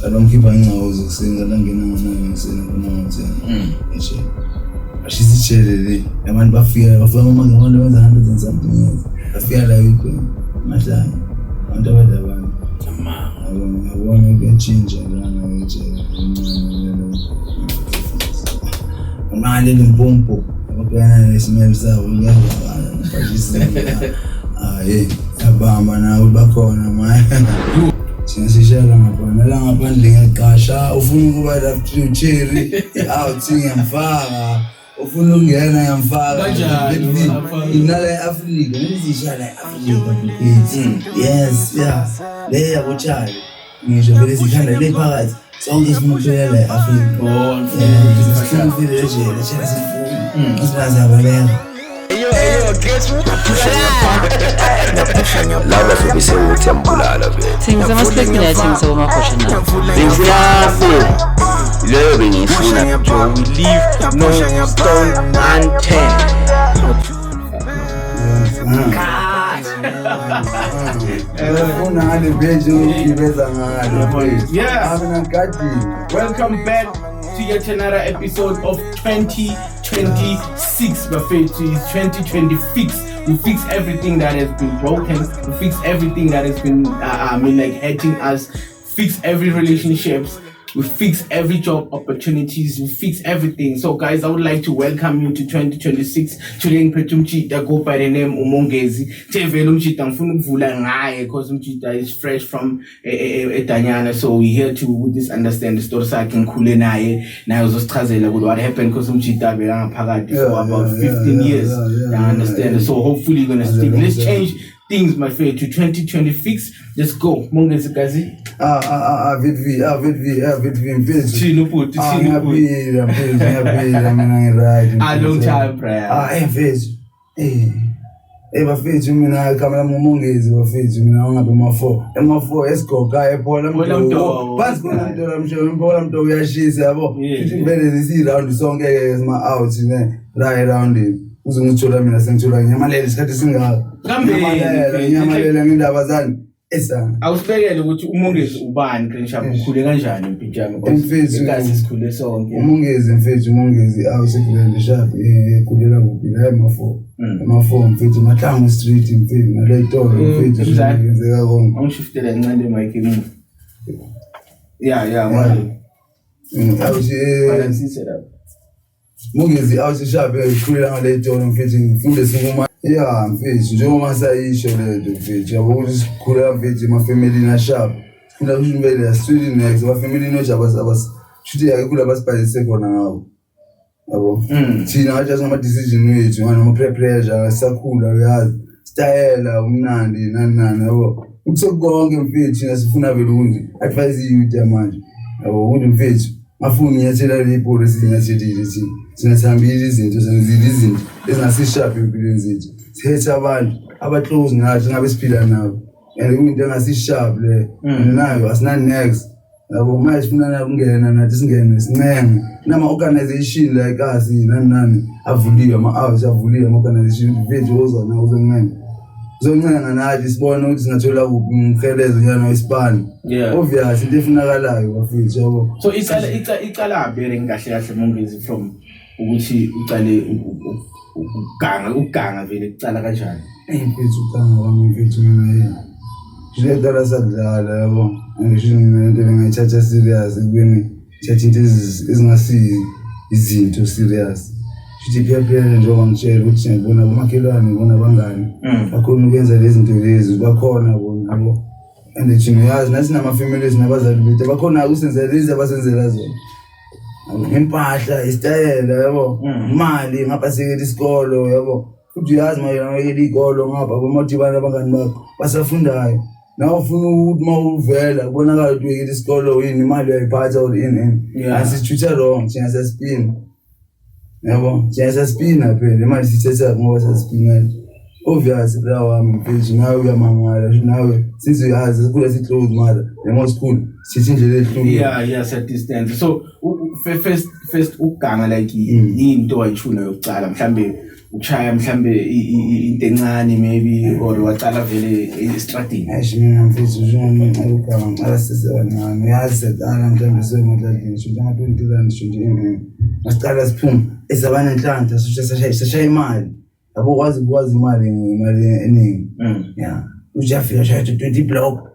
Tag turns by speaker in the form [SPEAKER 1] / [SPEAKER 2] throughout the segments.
[SPEAKER 1] alomkhipha ingcawozo kusenza langena ngana ngisena kunomothela nje ashizitshele le abantu bafika abantu benza 100 and something years bafika la yikho mahlanga abantu abadabana abona kuyachinja lana nje manje lempompo abakwana nesimelo sabo ngiyabona bajisela abamba nawe bakhona manje siyashela ngapha la ngaphandle ngiyaqasha ufuna ukuba la cherry out ngiyamfaka ufuna ukungena ngiyamfaka inala Africa nizishala Africa yes le yakuchali ngisho vele sikhanda le phakathi sonke simuhlela la Africa sifuna nje sifuna sizaza baleka
[SPEAKER 2] laba sobise uthi ambulala vele
[SPEAKER 3] things amaspekile things omakhosha na
[SPEAKER 2] things leyo bengifuna we leave no stone unturned
[SPEAKER 4] welcome back to yet another episode of 2026 Bafethu is 2026. We fix everything that has been broken. We fix everything that has been hurting us. Fix every relationships. We fix every job opportunities. We fix everything. So guys, I would like to welcome you to 2026. Today ngiphethe umchita go by the name uMongezi. Tevela umchita ngifuna ukuvula ngaye because umchita is fresh from eDanyana. So we here to just understand the story sakhe ngikhule naye uzosichazela ukuthi what happened because umchita belangaphakathi for about 15 years. You understand? So hopefully you're going to stick. Let's change things, my friend, to 2026. Let's go. Mongezi Gazi.
[SPEAKER 1] Chino put.
[SPEAKER 4] Long time prayer.
[SPEAKER 1] Mfethu. Bafethu mina kamela uMongezi bafethu mina ngabe ema4 esigoga ephola mntu. Basi khona into lamsho imphola mntu uyashisa yabo. Futhi vele isi round sonke ke sima out ne right round. Uzongithola mina sengithola nyamalele isikhathi singaka. Nyamalele ngindaba zani.
[SPEAKER 4] Awusibekele ukuthi uMongezi ubani Crenshaw ukhule kanjani empintshana because sikhule sonke
[SPEAKER 1] uMongezi awusekhulele sharp ekhulela kuphi la ema4 mfethu Mahlangu Street mfethu ngale toro mfethu ngenzeka konke
[SPEAKER 4] angishiftele kancane emic emuva manje
[SPEAKER 1] awuthi Mongezi awusisharp ekhulela ngale toro mfethu ngifunde sikuma mfethu njengoba sayisho lento mfethu yabo ukuthi sikhula mfethu emafamily na sharp sikhula kushimele yaswili next abafamily no jabas shuthi yake kula basibhalise khona ngabo yabo thina ajazi ngama decision wethu ngama pressure sakhula uyazi style umnandi nani yabo ukusokonke mfethu sifuna velundi advise you manje yabo ukuthi mfethu afuni yathela report esinyatheli sinathambile izinto senzile izinto ezingasisharp empilweni zethu sithethe abantu abaclose nathi ngabe siphila nabo and into engasisharp le nayo asina next yabo manje sifuna ukungena nathi singene sincenge nama organization like us nani avuliwe ama-hours avuliwe ama-organization mfethu ozona uzongena zoncenga nathi sibone ukuthi singathola kuphi umkhelezo yana wesipani obvious into efunakalayo bafethu yabo
[SPEAKER 4] so icala bere ngahle Mongezi from ukuthi ucale uganga vele kucala kanjani
[SPEAKER 1] mfethu uganga wami mfethu mina nje dala sadlala yabo ngisho into engayithatha serious kubeni thatha into ezingasi izinto serious futhi phela njengoba ngitshela ukuthi ngibona abamakhelwane ngibona abangani bakhona ukwenza lezi zinto lezi bakhona bona yabo and thina yazi nathi namafamilies nabazali bethu bakhona ukusenzela lezi abasenzela zona impahla istyle yabo imali ngabasekela isikolo yabo futhi yazi mayelana ikolo ngapha abamotibana abangani bakho basafundayo nawe ufuna ukuthi mawuvela kubonakala ukuthi uyekela isikolo yini imali uyayiphatha or in asithutha wrong thina sespin yabo thina sespina phela imali sithetha ngoba sespina obvious bra wami mfethu nawe uyamangala nawe sizoyazi sikhule siclose mara emo school sithi indlela ehlukile
[SPEAKER 4] set distance so first uganga like into wayithuna yokucala mhlambe ukushaya mhlambe into encane maybe or waqala vele estradini.
[SPEAKER 1] Asho mina mfethu ngigama alasisebana ngiyasetana mhlambe semodladini ngisho nga 20 rand ngisho nje ngasiqala siphuma esabana enhlanhla sishaya imali yabo kwazi imali eningi yeah ujafika shaya 20 block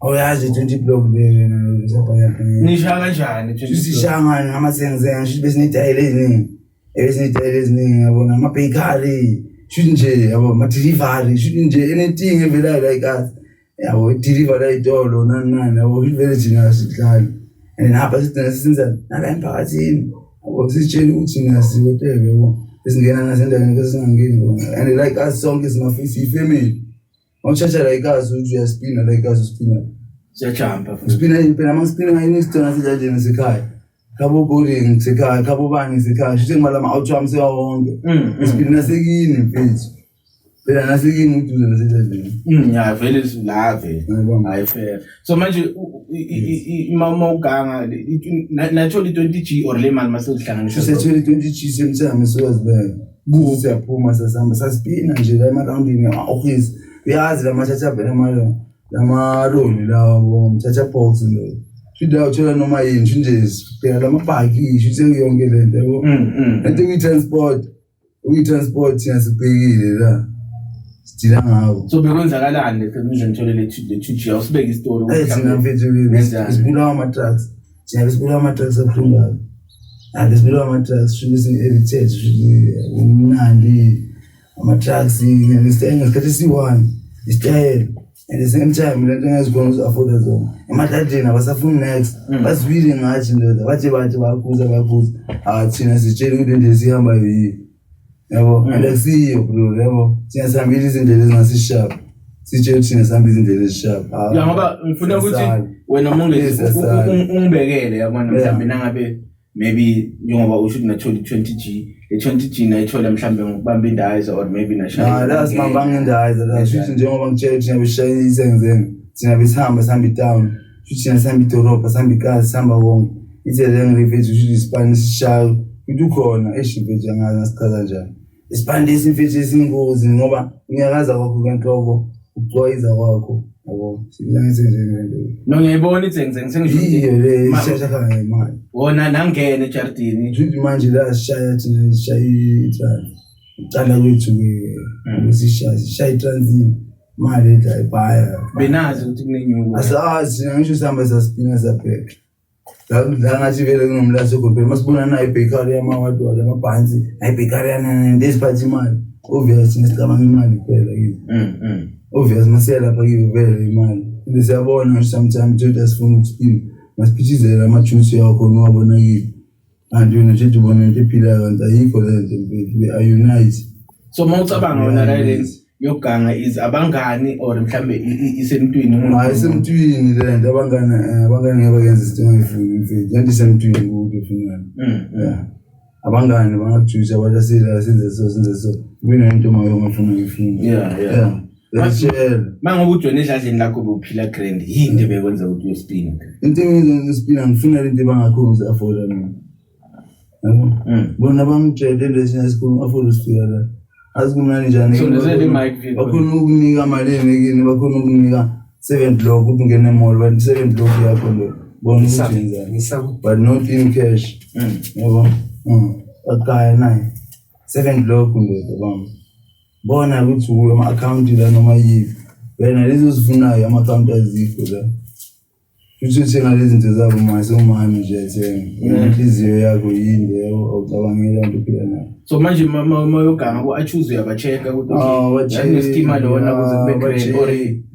[SPEAKER 1] oyazi 20 block le sapaya
[SPEAKER 4] nisha kanjani 20 block
[SPEAKER 1] sishangana ngamasenze ngisho bese nitayile eziningi yabona ama-bakery shoot nje yabo ma-delivery shoot nje anything evelayo like us yabo deliver ey'tolo nani yabo vele thina sihlala and napha sidina sisenza nala emphakathini yabo sitshela ukuthi thina siwotebe yabo esingena nasendaweni esingangeni bona and like us sonke siyifamily awushasha like us ukuthi uyaspina like us uspina
[SPEAKER 4] siyajumpa
[SPEAKER 1] uspina impela mangispina ngayini isitona sijajeni sekhaya Kabo boarding sekhaya kabo bani sekhaya shithe ngimala ama-outro ami sewawonke isipili nasekini mfethu phela nasekini uduze nasejadini
[SPEAKER 4] ya vele la vele hayi fair so manje mama uganga naturally 20G or le mali masekuhlanganiswa
[SPEAKER 1] sethole 20G semthamo siwazibeka buzo siyaphuma sasihamba sasipina nje la emaroundini office uyazi la mathatha vele lamaloli lawo mthatha box lo Shida uthola noma yini nje phela lamabhaki shithe yonke lento yabo lento uyitransport yasibhekile la sidila ngawo
[SPEAKER 4] so bekwenzakalani ukuthi ngithole le 2G awusibeke istory
[SPEAKER 1] thina mfethu sibulawa ama-trucks thina sibulawa ama-trucks abuhlungayo sibulawa ama-trucks shinde heritage umnandi ama-trucks ngesikhathi esiyi-1 isitayela at the same time lento ngezikona uzi-afforda zona emadladeni abasafuni next basibile ngathi ndoda bathi bayakuza thina sitshele ukuthi into esihambayo yini yabo and akusiyo bro yabo thina sihambile izindlela ezingasishapha sitshele thina sihamba izindlela ezishapha
[SPEAKER 4] ya ngoba ngifuna ukuthi wena ungibekele yabona mhlawumbe nangabe maybe njengoba usho ukuthi nathola 20G le 20G nayithola mhlawumbe ngokubamba indayiza or maybe nashaya
[SPEAKER 1] la sibamba indayiza la futhi njengoba ngitshela thina beshaya izengezenge thina besihamba town futhi thina sihamba idorobha sihamba ikazi sihamba wonke ithelenge rivage futhi isipani sishayo futhi ukhona eshivage ngasichaza njani isipani lesimfethi esingozi ngoba unyakaza kwakho kwenhloko ucwayiza kwakho yabo silangisenze nje
[SPEAKER 4] no ngiyibona itsengizeng sengisho
[SPEAKER 1] le ishasha kanga imali
[SPEAKER 4] wona nangene ejardini
[SPEAKER 1] nje manje la shaya thina shaya itrans ucala kwethu ke usishaya itransit mali edayibhaya
[SPEAKER 4] benazi ukuthi kunenyuko
[SPEAKER 1] asazi ngisho sihamba saspina saphela la ngathi vele kunomlaso kodwa masibona nayo bakery yamawadu amabhansi nayo bakery yana ndesiphathi imali obvious nesicabanga imali kuphela yini obvious masiyela lapha kiyo vele imali siyabona ngisho sometimes uthi asifuna ukuspina masiphithizela ama-juice yakho niwabona kiyo kanti wena nje ubona into ephilayo kanti ayikho le nto mfethu ayunite
[SPEAKER 4] so mawucabanga wona la yoganga is abangani or mhlambe isemntwini
[SPEAKER 1] hayi semntwini le nto abangani ngebakenza isidingo ngifuni mfethu yanti semntwini ukuthi ufunani abangani bangajuice abalasela senze so mina into mayo ngafuna ngifuna
[SPEAKER 4] yeah mangokuthi wena edladleni lakho bophila grand yini bekwenza ukuthi uyospina
[SPEAKER 1] into engizospina ngifuna lento bangakhonza afforda mina yabo bona bangitshele lesina sikhulu afforda usifika la azikumnani njani bakhona ukunika malini kini bakhona ukunika 7 block ukuthi ungene mall but 7 block yakho lo bona usenzani but not in cash yabo akaya naye 7 block ndoda bami bona ukuthi ama-account la noma yipi wena lezo zifunayo ama-account azikho la futhi uthenga lezi zinto zabo masewumami nje ethenga inhliziyo yakho yinde awucabangela nto phila nayo
[SPEAKER 4] so manje mayoganga ku-achuze uyabacheka ukuthi nestima lona kuze kube grand or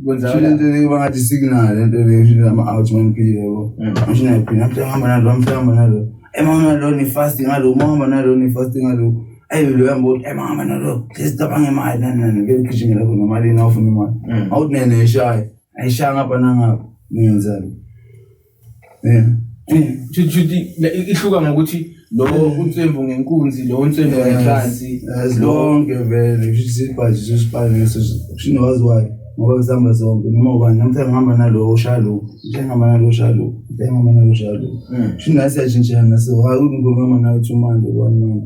[SPEAKER 4] kwenzakala
[SPEAKER 1] lento le bangathi signal lento le ama-outman p yabo mashinaphina mhlawumbe nalo emama nalo ni-fasting ngalo umahamba nalo ni-fasting ngalo ayilo yambo emama nalo lesicabanga imali nani vele gijimela khona imali nawufuna imali awutinene ayishaya ngapha nangapha ngiyenzani
[SPEAKER 4] Chuti ihluka ngokuthi lo uNtsembo ngenkunzi lo uNtsembo ngenhlanzi
[SPEAKER 1] lonke vele sisibhaji sisibhali sino waziwayo ngoba sihamba sonke noma ubani namhlanje ngihamba nalo oshalo ngihamba nalo shalo ngihamba nalo shalo shino asiyashintshana so hayi ngingoma nayo 2 months 1 month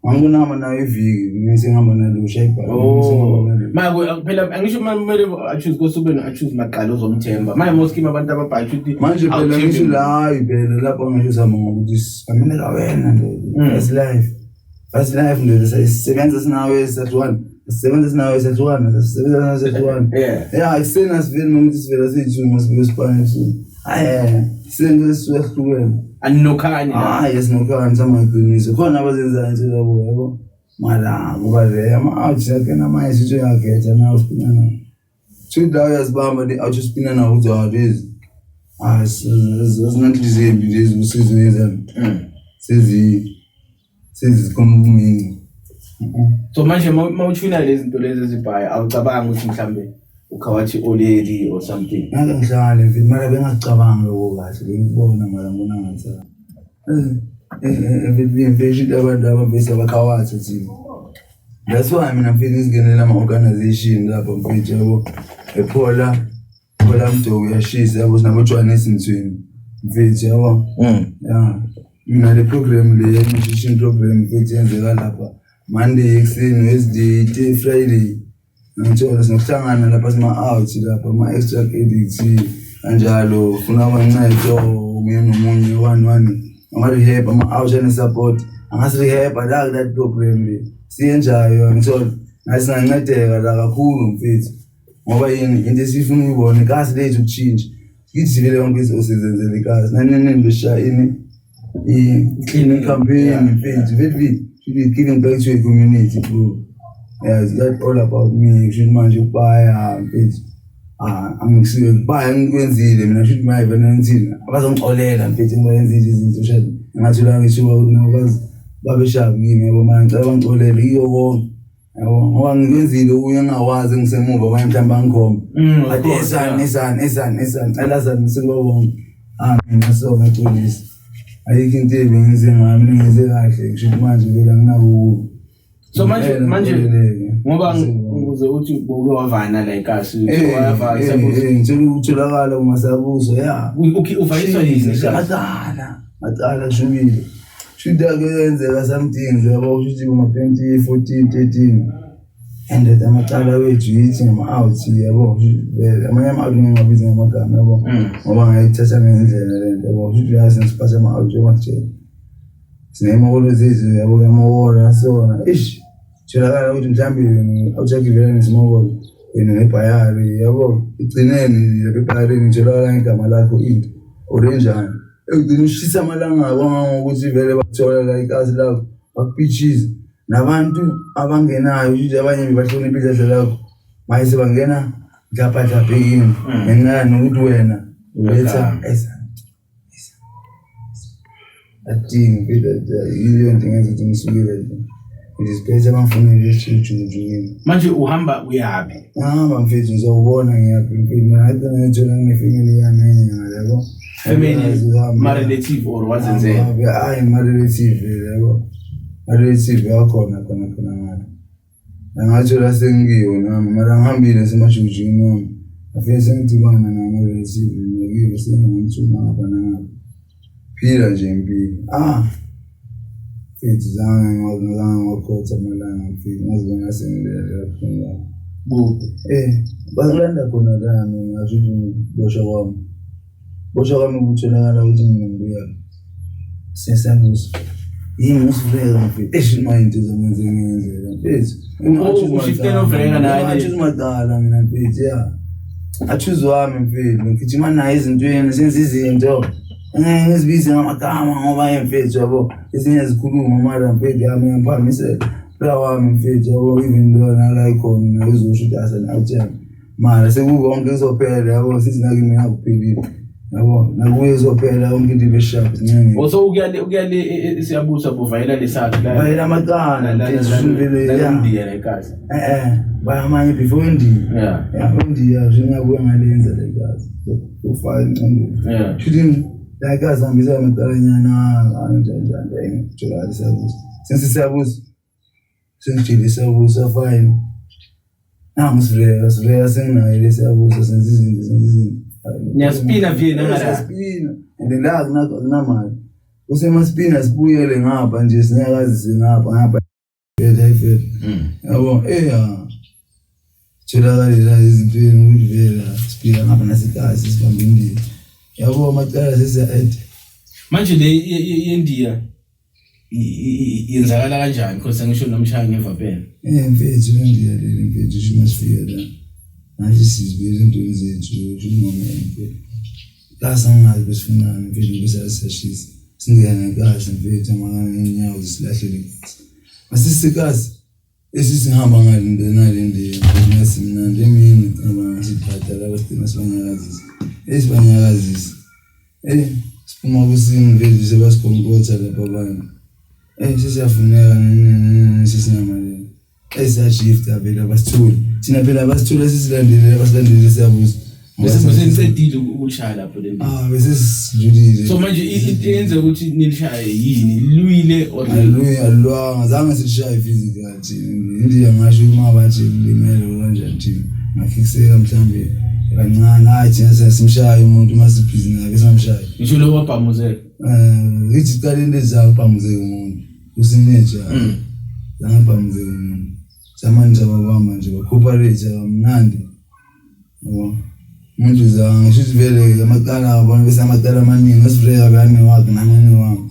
[SPEAKER 1] Angibonama nayo iviki ngisengihamba nalo shayibha.
[SPEAKER 4] Manje phela angisho kumele achoose kosube no achoose maqala ozomthemba. Manje moski abantu ababhayi ukuthi
[SPEAKER 1] manje phela ngisho la hayi phela lapho ngizama ngokuthi amene la wena ndoda. First life ndoda sisebenza sinawe esathuwana. Sisebenza sinawe esathuwana. Sisebenza nawe esathuwana. Yeah, akusena sivele nokuthi sivela siyithuma sibe Spanish so. Senze sihlukene.
[SPEAKER 4] Anokhanya.
[SPEAKER 1] Yes nokhanya samaqiniso. Khona abazenza nje labo yabo. Mala kuba le ama-outs yakhe namanje sitho yakhetha nawe uspina nawo. Thudawo yazibamba le-out uspina nawo uzawa lezi. Azinanhliziyo embi lezi usizo yezami. Sezikhona ukumini.
[SPEAKER 4] So manje mawuthina lezi zinto lezi ezibhaya awucabanga ukuthi mhlambe ukhawathi oleli or something.
[SPEAKER 1] Ngake ngihlale mfethu mara bengacabanga lokho kahle bengibona mara ngibona ngathi mfethu abantu ababese abakhawathi thina. That's why mina mfethu ngizingenela ama-organization lapha mfethu yabo ephola mdo uyashisa yabo sinabotshwana esimthweni mfethu yabo. Yeah. Mina le program le nutrition program mfethu yenzeka lapha Monday ekuseni, Wednesday, Friday. Ngithola sinokuhlangana lapha sima-out lapha ama-extra addicts kanjalo ufuna abancedo omunye nomunye one ama-rehab ama-out ane-support angasi-rehab la that program le siyenjayo ngithola ngasingancedeka la kakhulu mfethu ngoba yini into esifuna uyibone ikasi lethu ukushintsha kithi sivele yonke osizenzela ikasi nanini besha ini i-cleaning campaign mfethu very giving back to a community bro. Yeah, that's all about me. Should manje ukubaya mfethu. Angisiwe ukubaya ngikwenzile mina should my venantini. Abazongixolela mfethu ngiyenzile izinto shade. Ngathi la ngisho ukuthi babeshaya kimi yabo manje abangixolele iyo wonke. Yabo ngoba ngikwenzile uye ngawazi ngisemuva abanye mhlamba angikhomba. Ade esani alazani sikubonga. Mina so ngaxolisa. Ayikho into ebengize ngami ngize kahle ngisho manje vela nginabo.
[SPEAKER 4] So manje ngoba ngize uthi boke wavana la ikasi wava isabuzo
[SPEAKER 1] ngicela ukutholakala umasabuzo yeah
[SPEAKER 4] uvayiswa yini
[SPEAKER 1] madala shubile shuda kuyenzeka something yabo ukuthi kuma 2014 13 and amacala wethu yithi ngama-out yabo amanye ama-out ngingabiza ngamagama yabo ngoba ngayithatha ngendlela lento yabo ukuthi uyazi ngisiphatha ama-out yomakutshela sinemaholo zethu yabo amahora sona tholakala ukuthi mhlawumbe awujakivela nesimaholo wena nebhayari yabo igcineni lapha ebhayareni tholakala ngegama lakho into orenjani ekugcina ushisa amalanga ngokuthi vele bakuthola la ikazi lakho bakupitchize nabantu abangenayo ukuthi abanye bahlonipha idlela lakho mayise bangena lapha bekini ngenxa nokuthi wena uletha adingi phela iyo into ngenza ukuthi ngisukile ngisiphethe abamfunile ejujujini
[SPEAKER 4] manje uhamba uyapi
[SPEAKER 1] ngihamba mfethu ngizowubona ngiyaphi mfethu ngathi ngithola ngine-family yami enye yabo
[SPEAKER 4] family ma-relative or wazenzela
[SPEAKER 1] hayi ma-relative yabo ma-relative yakhona khona ngalo angathola sengikiyo nami mara ngihambile semajujini wami afike sengidibana nama-relative nakiyo sengangithuma ngapha nangapha phila nje impilo mfethu zange ngakhotha amalanga mfethu ngazibona sengilele kakhulu kuphi bakulanda khona la mina ngasho ukuthi bosha kwami ukutholakala ukuthi ngingibuyaphi sesabuza yini usiveka mfethu mayinto zamenze ngendlela mfethu
[SPEAKER 4] ushifte novreka naye
[SPEAKER 1] achoose madala mina mfethu ya achoose wami mfethu ngigijima naye ezintweni senze izinto ngizibize ngamagama ngoba mfethu yabo ezinye zikhuluma mara mfethu yami ngiyaphamisela wami mfethu yabo even lona la ikhona uzosho ukuthi asanawutshela mara sekukonke kuzophela yabo sithi nakimi ngakuphelile yabo nakuye kuzophela yonke into ibesharp zincane
[SPEAKER 4] so ukuyale siyabusa buvayela lesakhe la
[SPEAKER 1] bayela amaqala
[SPEAKER 4] la India la ikazi
[SPEAKER 1] bayamanye before India India ngingabuya ngalenza le ikazi ufaka incondweni shooting la ikazi hambisa amaqala nyana kanjani ngithola isabusa sensisabusa sengijile sabusa fine ngisiveka senginayo lesiyabusa senze izinto
[SPEAKER 4] niyaspina vile ngala
[SPEAKER 1] spina and la kunamali usemaspina sibuyele ngapha nje singakazi singapha vele yabo tholakala izimpilo ukuvela siphila ngapha nasikazi sibambe indini yabo amacala sesiyaed
[SPEAKER 4] manje le India yenzakala kanjani because ngisho nomshaya ngeva phela
[SPEAKER 1] mfethu India le mfethu simasifika la manje sizibele into zethu ngomempe kasangazi besifunana mfethu kusasashisa singena kahle mfethu amanye inyawo zisilahlele masisikazi esisihamba ngalindele ngasimnandi emini abasiphatha laba sidina sibanyakazisa esibanyakazisa siphuma kusini mfethu sebasikhonkotha lapha abantu sisiyafuneka sisinyamaleni esashift avela basithule thina phela basithule sisilandele siyabuza
[SPEAKER 4] bese nisedile ukushaya lapho le
[SPEAKER 1] bese sidlulile
[SPEAKER 4] so manje into yenze ukuthi nilishaye yini lwile or
[SPEAKER 1] alwanga zange sishaye physical thina India ngasho uma bathi limele kanjani thina ngakhiseka mhlambe kancane athi simshaya umuntu masibhizi naye besamshaya
[SPEAKER 4] ngisho lo wabhamuzela
[SPEAKER 1] ngithi qale into zakubhamuzela umuntu usineja zange bhamuzela umuntu samanje babamba nje bacooperate kamnandi yabo umuntu zange shithi vele amaqala abona bese amaqala amaningi asivuleka bani wakhe namanye wami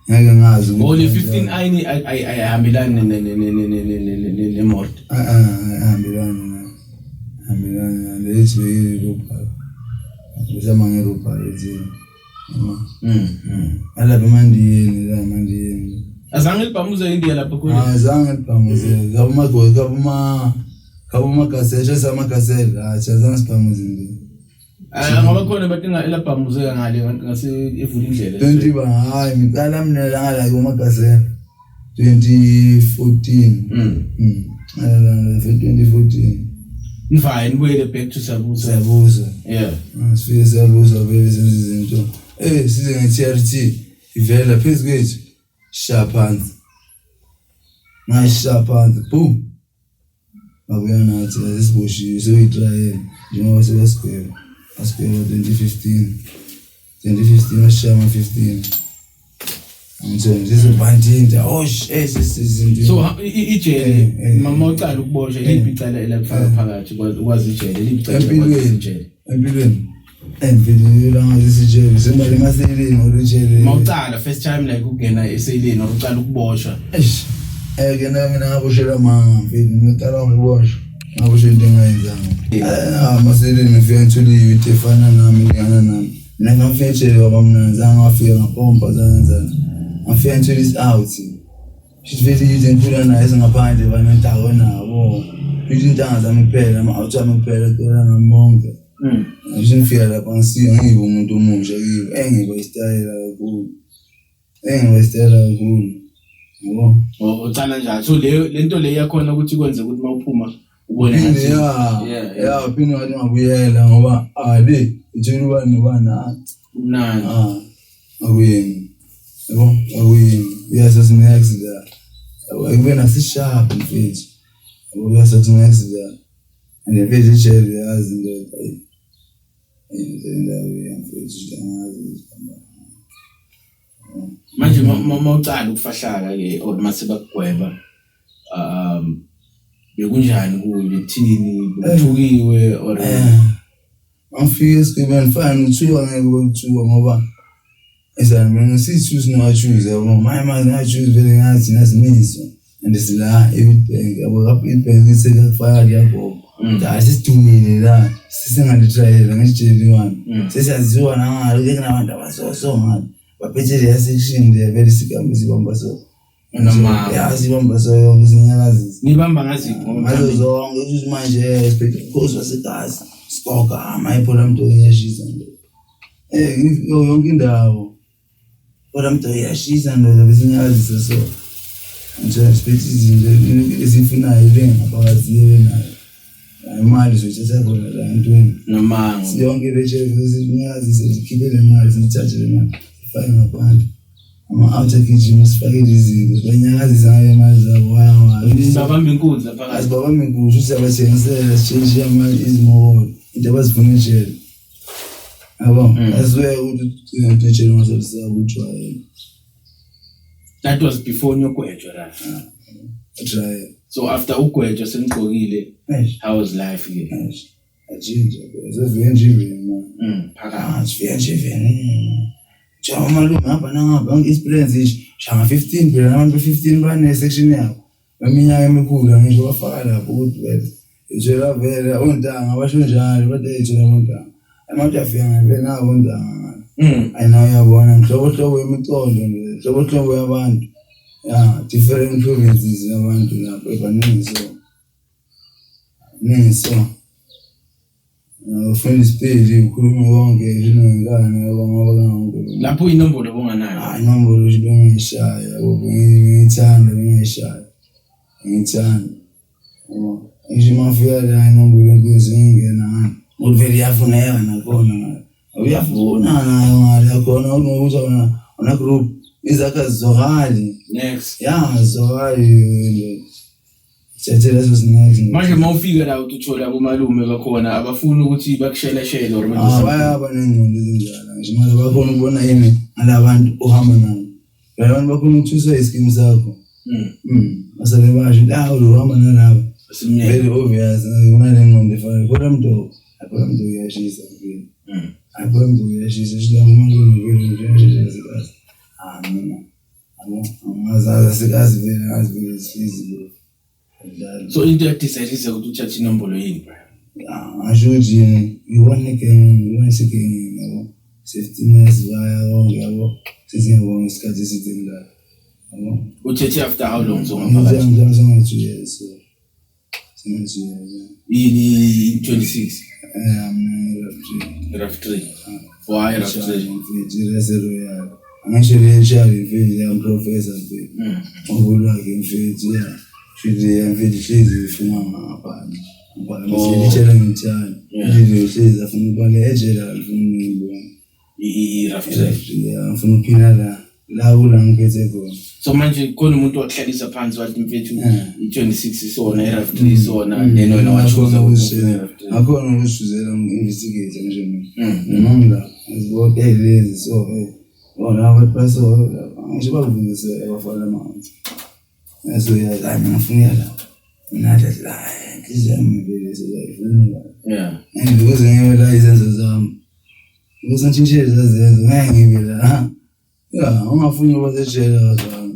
[SPEAKER 1] ngeke ngazi
[SPEAKER 4] ole 15 ayini ayihambelani nemoto
[SPEAKER 1] hambelani lethi beyirupa besamanye rupa lethi ala bemandiyeni la mandiyeni
[SPEAKER 4] azange libhamuze India lapho kule
[SPEAKER 1] azange libhamuze kabuma kasesha samakasela azange sibhamuze India
[SPEAKER 4] ngoba khona batinga elabhamuzeka ngale ngase evula indlela
[SPEAKER 1] 20 ba hayi ngicala mina la kumagasela 2014 2014
[SPEAKER 4] mfine nibuye back to Sabuza yeah
[SPEAKER 1] sifike Sabuza vele izinto size nge-TRT ivela phezulu kwethu shaphansi ngashaphansi boom akuyona nathi sesiboshiwe soyitrial njengoba sebasigweba asigweba 2015 washama 15 ngithe sizobandinda sesizinto
[SPEAKER 4] so ijele mama uqala ukuboshwa licala elafaka phakathi ukwazi ijele licala empilweni empilweni ngizijele semali maseleni olujele mawuqala first time like ukungena eseleni or uqala ukuboshwa
[SPEAKER 1] ke nami ngaboshela manga mfethu ngicala ukuboshwa ngaboshe into engayenzanga maseleni ngifika ngithola iyouth efana nami ngana nami mina ngafetshele wabamnanzanga ngafika ngapompa zangenzana ngafika ngithola is out shithi vele iyouth engikhula nayo esingaphandle banentawo nabo ithi intanga zami kuphela ama-out ami kuphela tola ngamonke ngisho ngifika lapha ngisiya ngibe umuntu omusha kibo ngiba isitayela kakhulu yabo
[SPEAKER 4] ucala njalo so lento le yakhona ukuthi kwenze ukuthi mawuphuma ubone ngathi
[SPEAKER 1] phina ngathi ngabuyela ngoba le ithula ubani nobani
[SPEAKER 4] nani
[SPEAKER 1] akuyeni yabo akuyeni uyasathi next la akube nasishap mfethu uyasathi next la and vele ijele yazi into
[SPEAKER 4] manje mawucala ukufahlaka ke or mase bakugweba bekunjani kuwe thini uthukiwe or
[SPEAKER 1] angifike esigwebeni fine uthuka ngeke ukuthuka ngoba esani mina sichoose no choose yabo manje ngachoose vele ngathi nasimizwa and sila eBank yabo lapho eBank isekufaka yakho asidumile la sisengalithayela ngejeli1 sesiyaziwa nangalo ke kunabantu abasoso ngalo baphethe le section le vele sikambe sibamba so
[SPEAKER 4] noma
[SPEAKER 1] sibamba so yonke sinyakazi
[SPEAKER 4] nibamba ngaziphi
[SPEAKER 1] ngazo zonke ukuthi manje siphethe because wasegazi skoka amayipola mntu uyashisa nje yonke indawo kodwa mntu uyashisa nje besinyakazi so nje siphethe izinto esifunayo lengaphakathi nayo imali zoyithatha khona la ntweni
[SPEAKER 4] noma
[SPEAKER 1] siyonke lechefu sizinyazi sikhipele imali sithathe le mali sifake ngaphandle ama-outer kitchen sifake izinto sibanyakazisa ngayo imali zabo
[SPEAKER 4] babamba inkundla phakathi
[SPEAKER 1] asibabamba inkundla siyabathengisela sitshentshe izimokolo into abazifuna ejele yabo asiwe ukuthi into ejele ngasolisaba utshwayela
[SPEAKER 4] that was before nyokwetshwa la
[SPEAKER 1] trial
[SPEAKER 4] So after ugwetshwa senigqokile, how was life ke?
[SPEAKER 1] Ajinja sevenje vini
[SPEAKER 4] Phakathi.
[SPEAKER 1] Sevenje vini Jama malume ngapha nangapha experience ishi shanga 15 phela nabantu 15 bane section yakho baminyaka emikhulu ngisho bafaka lapho ukuthi vele ijela vele ontanga abasho njalo bathi ejela ontanga amanje afika ngabe nawo ontanga ayina uyabona mhlobo wemicondo nje hlobo yabantu different provinces abantu lapho ebaningi so ufuna isipili ukhuluma konke ngingane ngoba
[SPEAKER 4] lapho inombolo bonganayo
[SPEAKER 1] inombolo ngishaya ngithanda ngishaya ngisho mafika la inombolo ngizingena uvele yafuna yana khona uyafuna nayo ngale khona ukuthi ona group izakha zohali
[SPEAKER 4] next
[SPEAKER 1] zohali Sethela sinethi
[SPEAKER 4] manje mawufika la uthola abomalume bakhona abafuna ukuthi bakushele or
[SPEAKER 1] abanengqondo ezinjalo ngisho manje bakhona ukubona yini ngalabantu ohamba nabo abantu bakhona ukuthusa iskimu sakho asale basho uhamba nalabo very obvious unalengqondo efana kodwa umuntu uyashisa vele umuntu uyashisa shida ngomalume vele uyashisa mina angazazi sikazi vele azivele sizizo.
[SPEAKER 4] So into yakudecide ukuthi uthathe inombolo yini bro?
[SPEAKER 1] Asho ukuthi iwone second yabo 15 years baya yabo sizingabona isikhathi esithini la yabo
[SPEAKER 4] uthethe after how long so ngaphakathi
[SPEAKER 1] ngizama 2 years so
[SPEAKER 4] in 26
[SPEAKER 1] I'm
[SPEAKER 4] rough 3 why rough 3
[SPEAKER 1] zero ya angisho leshali vele am professor vele ngobula ke mfethu ya shidi ya mfethu hlezi ifuna ngapha ngibona ngisitshela ngithanda nje hlezi afuna ubale ejela afuna ngibona
[SPEAKER 4] rough 3
[SPEAKER 1] ya afuna uphila la kula ngiphethe khona
[SPEAKER 4] so manje khona umuntu okhlalisa phansi wathi mfethu i26 isona rough 3 isona neno wachuza ukuthi
[SPEAKER 1] akhona ukusuzela ngi-investigate nje mina la azibonke lezi so wona abantu baso ngisho bavungise abafana amanzi so yazami ngifuna la nathi la ngizama vele sezayifuna because ngibe la izenzo zami ukuthi ngitshintshe izenzo ngeke la ungafuni ukuba sejela zami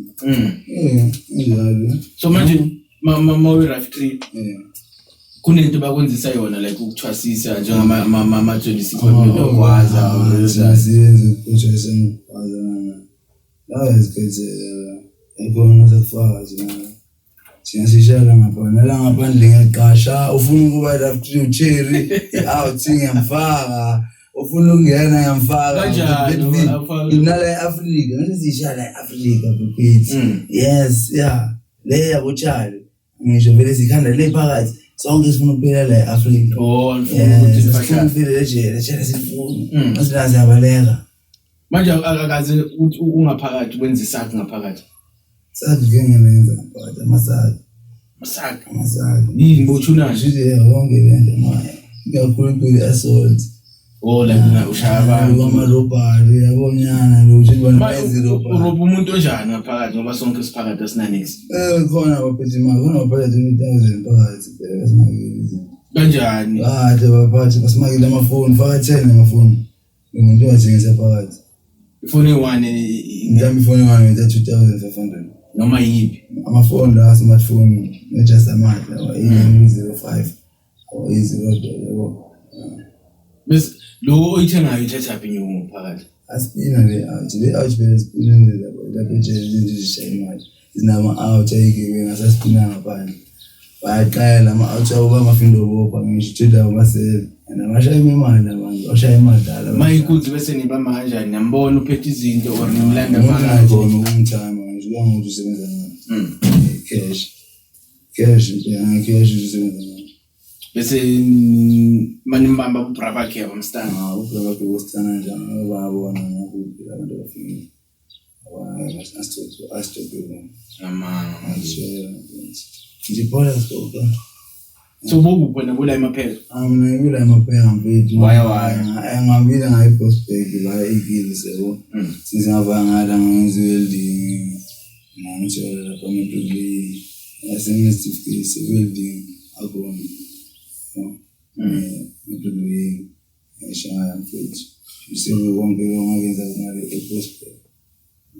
[SPEAKER 1] njalo
[SPEAKER 4] so manje mama we rough 3 kunento bakwenzisa yona like ukuthwasisa njengama 26 lokwaza
[SPEAKER 1] siyenze ukuthwasisa ngikwaza la isikhathela ekona sekufaka siyasishela ngapha la ngaphandle ngiyaqasha ufuna ukuba rough 3 ucherry out ngiyamfaka ufuna ukungena ngiyamfaka inala Africa ngisishala Africa bukhithi yes le yabochali ngisho vele sikhanda le phakathi sonke sifuna ukuphila la Africa
[SPEAKER 4] ngifuna ukuthi
[SPEAKER 1] fashion phela ejele sifuna masilazi yabaleka
[SPEAKER 4] manje akaze ungaphakathi wenza isakhi ngaphakathi
[SPEAKER 1] sakhe ngenza ngaphakathi amasakhe
[SPEAKER 4] yini bothuna
[SPEAKER 1] nje wonke lento manje ngakhulu assault
[SPEAKER 4] like ushaya abantu
[SPEAKER 1] amarobhari yabonyana lokuthi banazi
[SPEAKER 4] robha umuntu onjani ngaphakathi ngoba sonke siphakathi asinanix
[SPEAKER 1] khona abaphethe imali khona abaphethe 20,000 phakathi phela basimagile
[SPEAKER 4] kanjani
[SPEAKER 1] abaphethe basimagile amafoni faka 10 amafoni umuntu wathengisa phakathi
[SPEAKER 4] ifoni one
[SPEAKER 1] ngami ifoni one with 2,500
[SPEAKER 4] noma yipi
[SPEAKER 1] amafoni la smartphone just amali lawa 05 or 0 yabo
[SPEAKER 4] bese lo oyithengayo ithatha phi nyungu phakathi
[SPEAKER 1] asipina le out phela sipina lapho ejele ndishaya imali zinama out ayigiwe ngasasipina ngaphandle bayaqala ama out aba mafindo bopha ngisho thida basele namashaya imali abantu oshaya imali dala
[SPEAKER 4] mayikuzi bese nibamba kanjani niyambona uphethe izinto or nimlanda phakathi
[SPEAKER 1] umthamo nje uyangokuthi usebenza ngani cash usebenza ngani
[SPEAKER 4] bese manimbamba ubrava ke abamstana
[SPEAKER 1] ubrava ke wostana njalo babona ukuthi abantu bafika asithobe ngipola soka
[SPEAKER 4] so bobu bona bola emaphela
[SPEAKER 1] mina ngibila emaphela mfethu ngabila ngayiprospect la igili sebo sizavangala ngenze welding ngithola lapha ngituli Yasenesifikisi welding akona. Ngidlulile ngishaya mfethu. Usewe konke ongakenza ngale egospel.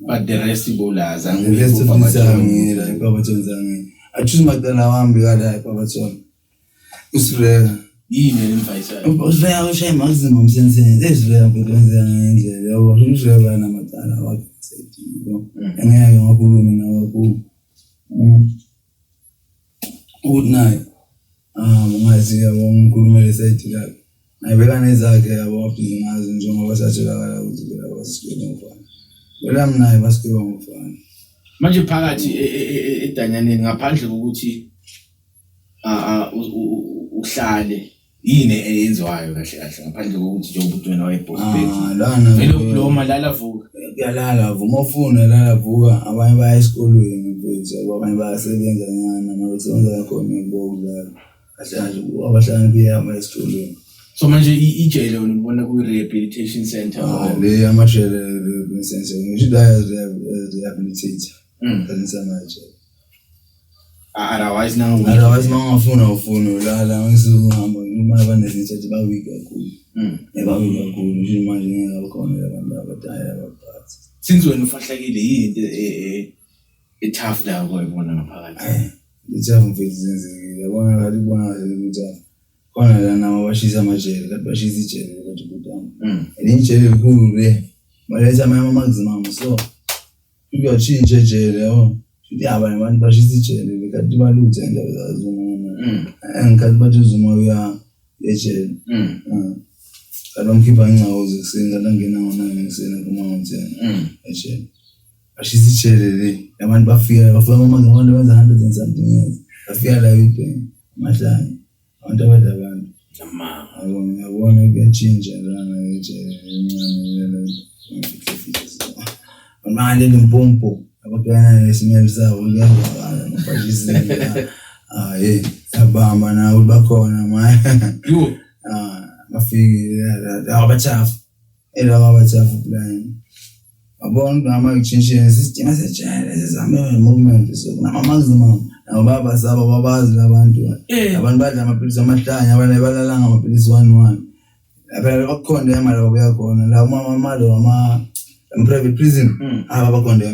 [SPEAKER 4] But the rest ibolaza
[SPEAKER 1] The rest of the time la iPapathon zange. I choose madala wami kala iPapathon. Usireka.
[SPEAKER 4] Yini emfayisa?
[SPEAKER 1] Usireka ushaya maximum sense. Esireka kwenza ngendlela yabo. Usireka namadala wakhe sethi. Engeke ngakhuluma nawo. Good night. Ungazi yabo ngikhuluma lesayidi la. Ayibekane zakhe yabo abhizingazi njengoba sathelakala ukuthi phela basikele ngofana. Wela mina basikele ngofana.
[SPEAKER 4] Manje phakathi edanyaneni ngaphandle kokuthi uhlale yini eyenziwayo kahle kahle ngaphandle kokuthi nje umuntu wena wayepost
[SPEAKER 1] lana
[SPEAKER 4] vele ubloma lala vuka
[SPEAKER 1] uyalala vuma ufuna lala vuka abanye baya esikolweni mfethu abanye bayasebenza nyana nabasebenza khona ngokudlala kahle abahlanga kuyama esikolweni.
[SPEAKER 4] So manje ijele unibona ku rehabilitation center
[SPEAKER 1] le amajele rehabilitation center ngisho la rehabilitator kanisa manje
[SPEAKER 4] otherwise
[SPEAKER 1] mangafuna ufuna lala ngisuhamba uma abanezinto ba week kakhulu ebawika kakhulu nje manje ngeke khona abantu abadala abaphathi
[SPEAKER 4] since wena ufahlakile yinto tough la ukuyibona ngaphakathi
[SPEAKER 1] itshafu mfethu zenzekile yabona kali bona ukuthi khona lana abashisa amajele kanti bashisa ijele bathi kudama ijele likhulu le baletha ama maximum so kuyachinja ijele yabo ukuthi abantu bashisa ijele kanti baluthe indaba zazona engathi bathi uzuma uya ejele kalomkhipha ingcawozi kusenza langena ngona ngisena kumountain ejele bashisa ijele le abantu bafika abantu benza 100 and something years bafika la yibheni mahlanye abantu abadala ngiyabona kuyachinja lana ejele incane manje impompo abakana nesimelo sabo kuyazwakala ngaphandle abamba nawo bakhona manje bafike abachafu abachafu plan abona ama exchange system asejele sezame movement so nama maximum nababa sabo babazi abantu badla amapilisi amahlanya abanye balala ngamapilisi 1 abanye bakhonde imali bayakhona la mama private prison abakhonde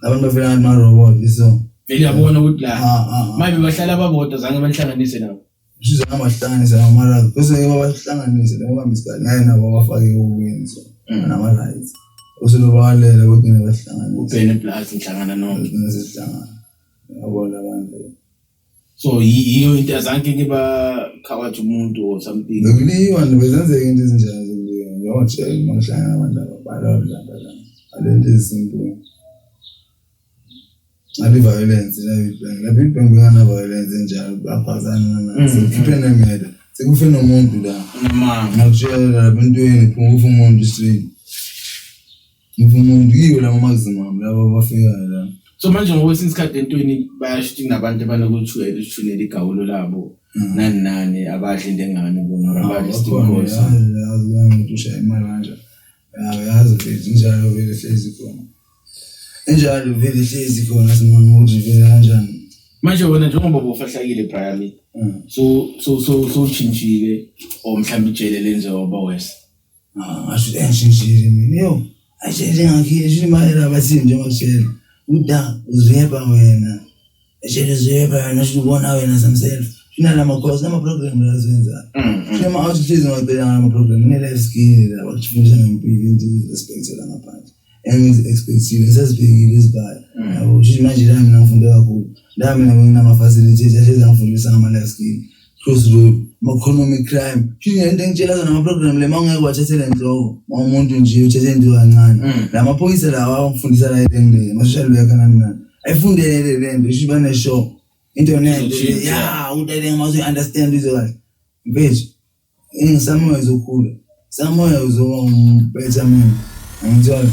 [SPEAKER 1] abantu bafika ama robot so
[SPEAKER 4] vele yabona ukuthi la maybe bahlala babodwa zange balihlanganise nabo
[SPEAKER 1] siza amahlanganisa amara bese babahlanganise ngoba misikali ngaye nabo bafake ukwenza nama rights usulobalela ukuthi bahlanganise
[SPEAKER 4] ubhene plus inhlangana nonke
[SPEAKER 1] nesihlangana yabona abantu
[SPEAKER 4] so yiyo into azange ngiba khawathi umuntu or something
[SPEAKER 1] ngokuliwa bezenzeka into ezinjalo zokuliwa ngiyawatshela mahlangana abantu ababala alento esimple ali violence la people ngana violence njalo baphazana nazo kuphela ngeda sekufe nomuntu la ngakutshela abantweni phuma umuntu straight umuntu yiyo la maximum laba bafika la
[SPEAKER 4] so manje ngoba sinsikade entweni bayashithi nabantu abanokuthunela igawulo labo nani abadla into engane bona abadla istimkosi
[SPEAKER 1] yazi ushaya imali kanje yazi njalo vele hlezi khona enjalo vele hlezi khona singamuthi vele kanjani
[SPEAKER 4] manje wona njengoba bofahlakile Brian so chinchile o mhlambi ijele lenzoba wes
[SPEAKER 1] asho enjinjile mina yo ajele ngakhe imali labathi njengokutshela uda uzeba wena ejele uzeba wena shubona wena samself finala makhosi nama program lazenza shema outfits ngabela ngama program ne life skill la bakufundisa ngempilo into expected ngaphandle engize expected sesibhekile isibaya yabo shi manje la mina ngifunda kakhulu la mina nginama facilities ahleza ngifundisa ngama life skill crossroad economic crime shini into engitshela zona ama program le mangeke wathathele inhloko umuntu nje uthathe into kancane la maphoyisa lawa ngifundisa la endle ma social worker nani ayifundele lento shiba ne show into nento udele ngazo understand izo kahle mfethu ingisamoya zokhula samoya uzoba better man ngithola